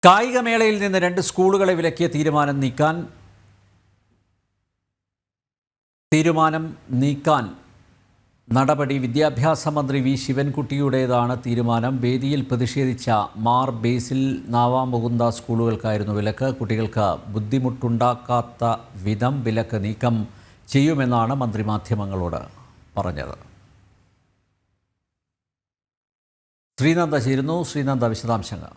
കായികമേളയിൽ നിന്ന് 2 സ്കൂളുകളെ വിലക്കിയ തീരുമാനം നീക്കാൻ നടപടി. വിദ്യാഭ്യാസ മന്ത്രി വി ശിവൻകുട്ടിയുടേതാണ് തീരുമാനം. വേദിയിൽ പ്രതിഷേധിച്ച മാർ ബേസിൽ നാവാമുകുന്ദ സ്കൂളുകൾക്കായിരുന്നു വിലക്ക്. കുട്ടികൾക്ക് ബുദ്ധിമുട്ടുണ്ടാക്കാത്ത വിധം വിലക്ക് നീക്കം ചെയ്യുമെന്നാണ് മന്ത്രി മാധ്യമങ്ങളോട് പറഞ്ഞത്. ശ്രീനന്ദ ചേരുന്നു. ശ്രീനന്ദ, വിശദാംശങ്ങൾ.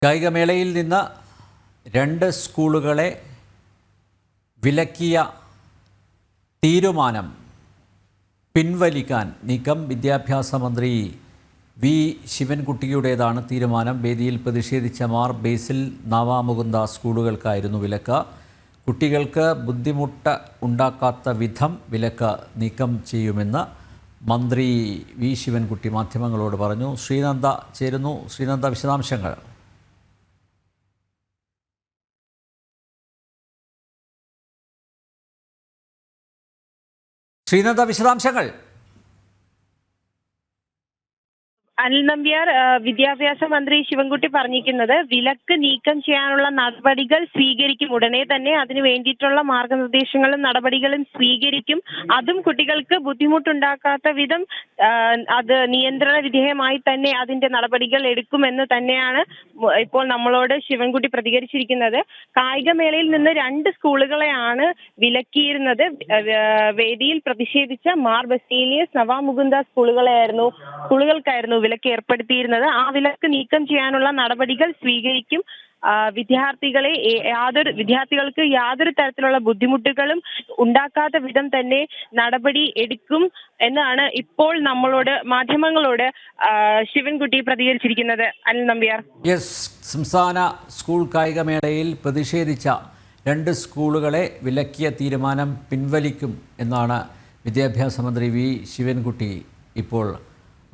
കായികമേളയിൽ നിന്ന് 2 സ്കൂളുകളെ വിലക്കിയ തീരുമാനം പിൻവലിക്കാൻ നീക്കം. വിദ്യാഭ്യാസ മന്ത്രി വി ശിവൻകുട്ടിയുടേതാണ് തീരുമാനം. വേദിയിൽ പ്രതിഷേധിച്ച മാർ ബേസിൽ നാവാമുകുന്ദ സ്കൂളുകൾക്കായിരുന്നു വിലക്ക്. കുട്ടികൾക്ക് ബുദ്ധിമുട്ട് ഉണ്ടാക്കാത്ത വിധം വിലക്ക് നീക്കം ചെയ്യുമെന്ന് മന്ത്രി വി ശിവൻകുട്ടി മാധ്യമങ്ങളോട് പറഞ്ഞു. ശ്രീനന്ദ ചേരുന്നു. ശ്രീനന്ദ, വിശദാംശങ്ങൾ. ശ്രീനന്ദ, വിശദാംശങ്ങൾ. അനിൽ നമ്പ്യാർ, വിദ്യാഭ്യാസ മന്ത്രി ശിവൻകുട്ടി പറഞ്ഞിരിക്കുന്നത് വിലക്ക് നീക്കം ചെയ്യാനുള്ള നടപടികൾ സ്വീകരിക്കും. ഉടനെ തന്നെ അതിന് വേണ്ടിയിട്ടുള്ള മാർഗനിർദ്ദേശങ്ങളും നടപടികളും സ്വീകരിക്കും. അതും കുട്ടികൾക്ക് ബുദ്ധിമുട്ടുണ്ടാക്കാത്ത വിധം അത് നിയന്ത്രണ വിധേയമായി തന്നെ അതിന്റെ നടപടികൾ എടുക്കുമെന്ന് തന്നെയാണ് ഇപ്പോൾ നമ്മളോട് ശിവൻകുട്ടി പ്രതികരിച്ചിരിക്കുന്നത്. കായികമേളയിൽ നിന്ന് 2 സ്കൂളുകളെയാണ് വിലക്കിയിരുന്നത്. വേദിയിൽ പ്രതിഷേധിച്ച മാർ ബസേലിയസ് നവാമുകുന്ദ സ്കൂളുകൾക്കായിരുന്നു വിലക്ക് ഏർപ്പെടുത്തിയിരുന്നത്. ആ വിലക്ക് നീക്കം ചെയ്യാനുള്ള നടപടികൾ സ്വീകരിക്കും. വിദ്യാർത്ഥികൾക്ക് യാതൊരു തരത്തിലുള്ള ബുദ്ധിമുട്ടുകളും ഉണ്ടാക്കാത്ത വിധം തന്നെ നടപടി എടുക്കും എന്നാണ് ഇപ്പോൾ മാധ്യമങ്ങളോട് ശിവൻകുട്ടി പ്രതികരിച്ചിരിക്കുന്നത്. അനിൽ നമ്പ്യാർ. സംസ്ഥാന സ്കൂൾ കായികമേളയിൽ പ്രതിഷേധിച്ച 2 സ്കൂളുകളെ വിലക്കിയ തീരുമാനം പിൻവലിക്കും എന്നാണ് വിദ്യാഭ്യാസ മന്ത്രി വി ശിവൻകുട്ടി ഇപ്പോൾ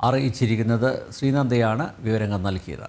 അറിയിച്ചിരിക്കുന്നത്. ശ്രീനന്ദയാണ് വിവരങ്ങൾ നൽകിയത്.